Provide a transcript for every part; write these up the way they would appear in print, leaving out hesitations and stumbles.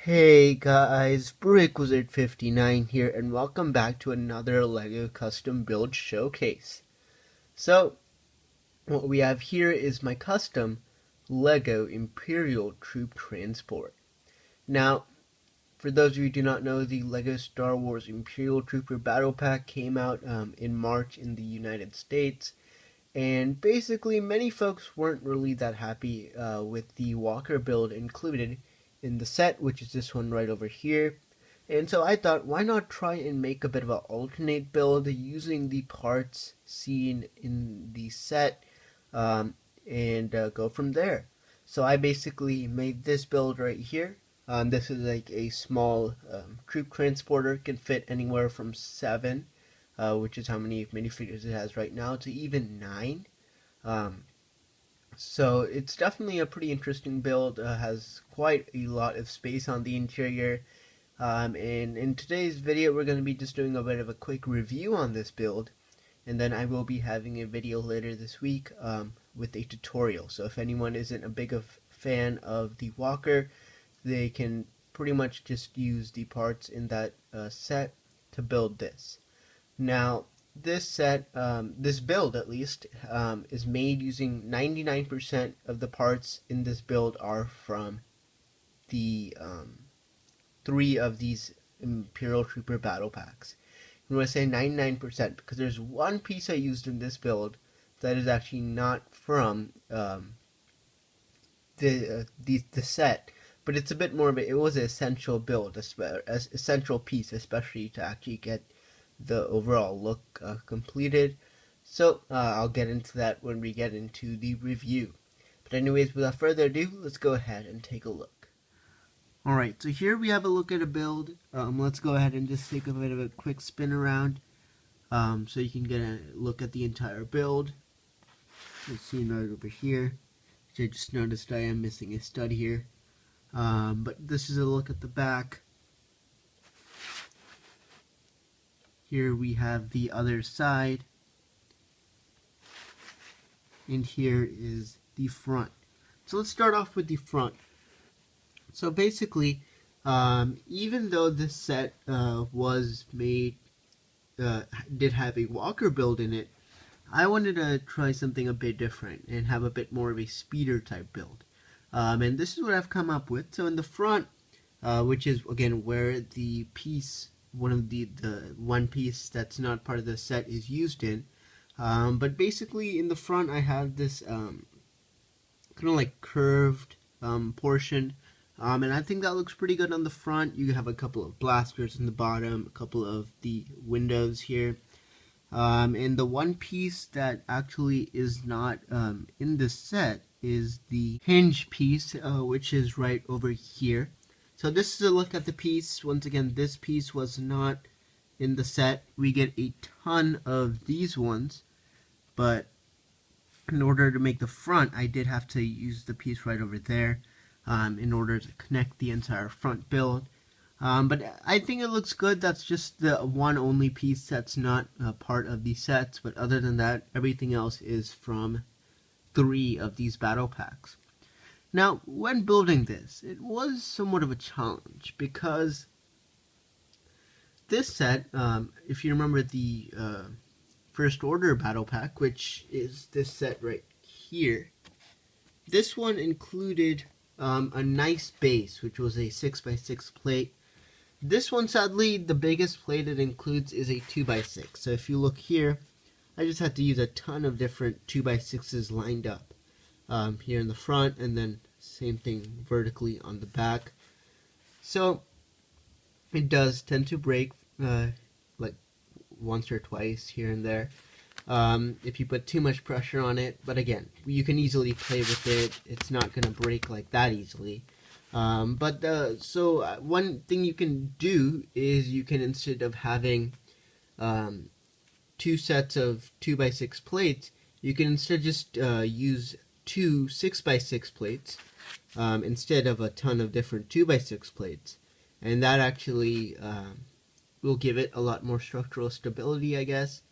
Hey guys, Brickwizard59 here, and welcome back to another LEGO Custom Build Showcase. So, what we have here is my custom LEGO Imperial Troop Transport. Now, for those of you who do not know, the LEGO Star Wars Imperial Trooper Battle Pack came out in March in the United States, and basically many folks weren't really that happy with the Walker build included in the set, which is this one right over here. And so I thought, why not try and make a bit of an alternate build using the parts seen in the set and go from there. So I basically made this build right here. This is like a small troop transporter, can fit anywhere from 7, which is how many minifigures it has right now, to even 9. Um, so it's definitely a pretty interesting build, has quite a lot of space on the interior. And in today's video we're going to be just doing a bit of a quick review on this build, and then I will be having a video later this week with a tutorial. So if anyone isn't a big fan of the Walker, they can pretty much just use the parts in that set to build this. Now, this set, this build at least, is made using 99% of the parts in this build are from the 3 of these Imperial Trooper battle packs. And when I say 99%, because there's one piece I used in this build that is actually not from the set, but it's a bit more of it was an essential build, essential piece, especially to actually get the overall look completed. So I'll get into that when we get into the review. But anyways, without further ado, let's go ahead and take a look. Alright, so here we have a look at a build. Let's go ahead and just take a bit of a quick spin around so you can get a look at the entire build. Let's see right over here, which I just noticed I am missing a stud here. But this is a look at the back. Here we have the other side, and here is the front. So let's start off with the front. So basically, even though this set was made, did have a Walker build in it, I wanted to try something a bit different and have a bit more of a speeder type build. And this is what I've come up with. So in the front, which is again where the piece, one of the one piece that's not part of the set is used in, but basically in the front I have this kind of like curved portion, and I think that looks pretty good on the front. You have a couple of blasters in the bottom, a couple of the windows here, and the one piece that actually is not in this set is the hinge piece, which is right over here. So this is a look at the piece. Once again, this piece was not in the set. We get a ton of these ones, but in order to make the front, I did have to use the piece right over there in order to connect the entire front build. But I think it looks good. That's just the one only piece that's not part of the sets, but other than that, everything else is from 3 of these battle packs. Now, when building this, it was somewhat of a challenge because this set, if you remember the First Order battle pack, which is this set right here, this one included a nice base, which was a 6x6 plate. This one, sadly, the biggest plate it includes is a 2x6. So if you look here, I just had to use a ton of different 2x6s lined up. Here in the front, and then same thing vertically on the back. So it does tend to break like once or twice here and there if you put too much pressure on it, but again, you can easily play with it. It's not going to break like that easily. So one thing you can do is you can, instead of having 2 sets of 2x6 plates, you can instead just use 2 6x6 plates instead of a ton of different 2x6 plates, and that actually will give it a lot more structural stability, I guess.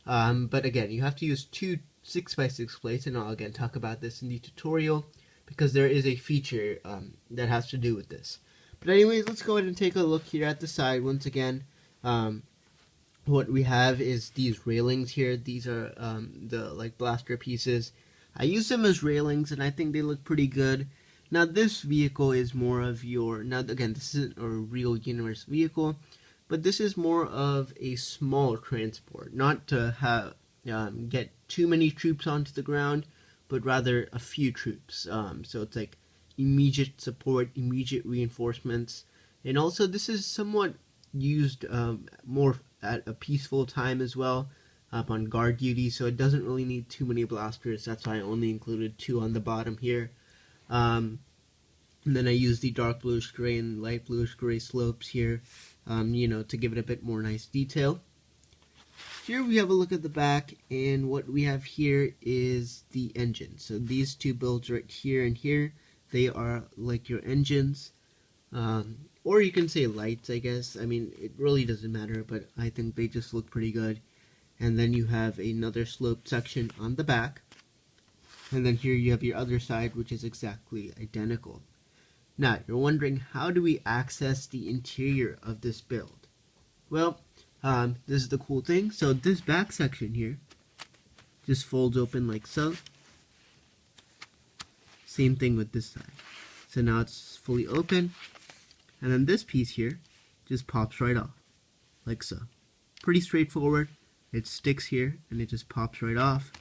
But again, you have to use 2 6x6 plates, and I'll again talk about this in the tutorial because there is a feature that has to do with this. But anyways, let's go ahead and take a look here at the side once again. What we have is these railings here. These are the like blaster pieces. I use them as railings and I think they look pretty good. Now this vehicle is more of your, now again this isn't a real universe vehicle, but this is more of a small transport, not to have get too many troops onto the ground, but rather a few troops. So it's like immediate support, immediate reinforcements, and also this is somewhat used more at a peaceful time as well, on guard duty, so it doesn't really need too many blasters. That's why I only included 2 on the bottom here. And then I use the dark bluish gray and light bluish gray slopes here, you know, to give it a bit more nice detail. Here we have a look at the back, and what we have here is the engine. So these 2 builds right here and here, they are like your engines. Or you can say lights, I guess. I mean, it really doesn't matter, but I think they just look pretty good. And then you have another sloped section on the back. And then here you have your other side, which is exactly identical. Now, you're wondering, how do we access the interior of this build? Well, this is the cool thing. So this back section here just folds open like so. Same thing with this side. So now it's fully open. And then this piece here just pops right off, like so. Pretty straightforward. It sticks here, and it just pops right off,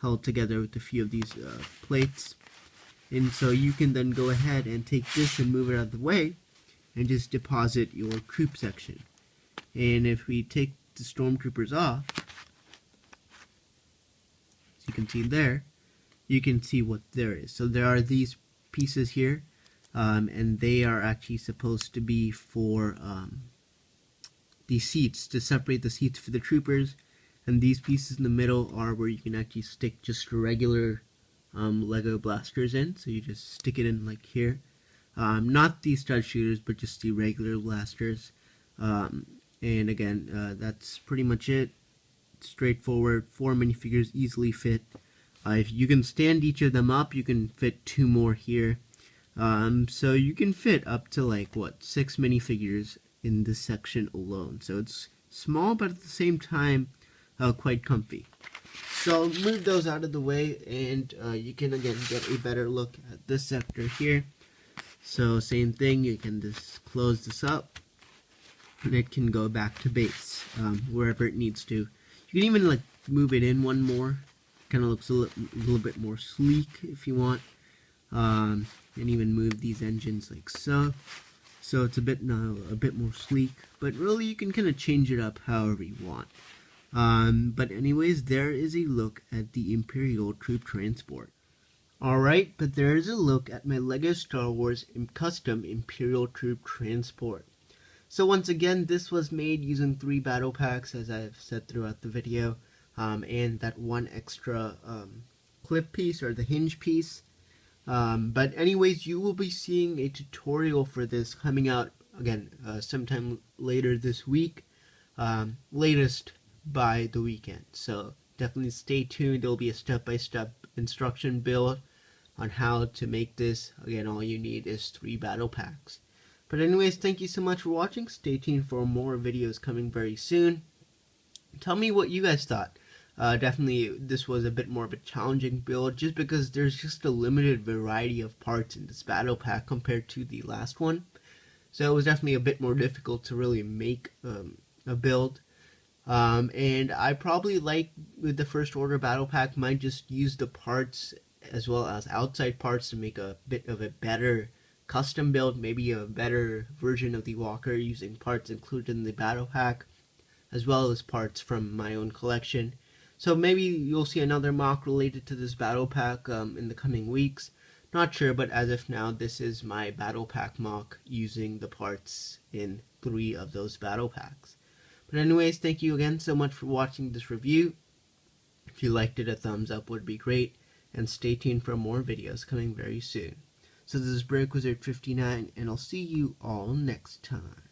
held together with a few of these plates. And so you can then go ahead and take this and move it out of the way, and just deposit your troop section. And if we take the stormtroopers off, as you can see there, you can see what there is. So there are these pieces here. And they are actually supposed to be for the seats, to separate the seats for the troopers, and these pieces in the middle are where you can actually stick just regular Lego blasters in. So you just stick it in like here, not the stud shooters, but just the regular blasters. And again, that's pretty much it. Straightforward. 4 minifigures easily fit. If you can stand each of them up, you can fit 2 more here. So you can fit up to like, what, 6 minifigures in this section alone. So it's small, but at the same time, quite comfy. So move those out of the way, and you can again get a better look at this sector here. So same thing, you can just close this up, and it can go back to base, wherever it needs to. You can even like move it in one more. Kind of looks a little bit more sleek if you want. And even move these engines like so. So it's a bit more sleek, but really you can kind of change it up however you want. But anyways, there is a look at the Imperial troop transport. Alright, but there is a look at my LEGO Star Wars custom Imperial troop transport. So once again, this was made using 3 battle packs, as I've said throughout the video, and that 1 extra clip piece, or the hinge piece. But anyways, you will be seeing a tutorial for this coming out, again, sometime later this week, latest by the weekend. So definitely stay tuned. There'll be a step-by-step instruction build on how to make this. Again, all you need is 3 battle packs. But anyways, thank you so much for watching. Stay tuned for more videos coming very soon. Tell me what you guys thought. Definitely this was a bit more of a challenging build, just because there's just a limited variety of parts in this battle pack compared to the last one. So it was definitely a bit more difficult to really make a build. And I probably, like with the First Order battle pack, might just use the parts as well as outside parts to make a bit of a better custom build, maybe a better version of the Walker using parts included in the battle pack, as well as parts from my own collection. So maybe you'll see another mock related to this battle pack in the coming weeks. Not sure, but as of now, this is my battle pack mock using the parts in 3 of those battle packs. But anyways, thank you again so much for watching this review. If you liked it, a thumbs up would be great. And stay tuned for more videos coming very soon. So this is Break Wizard 59, and I'll see you all next time.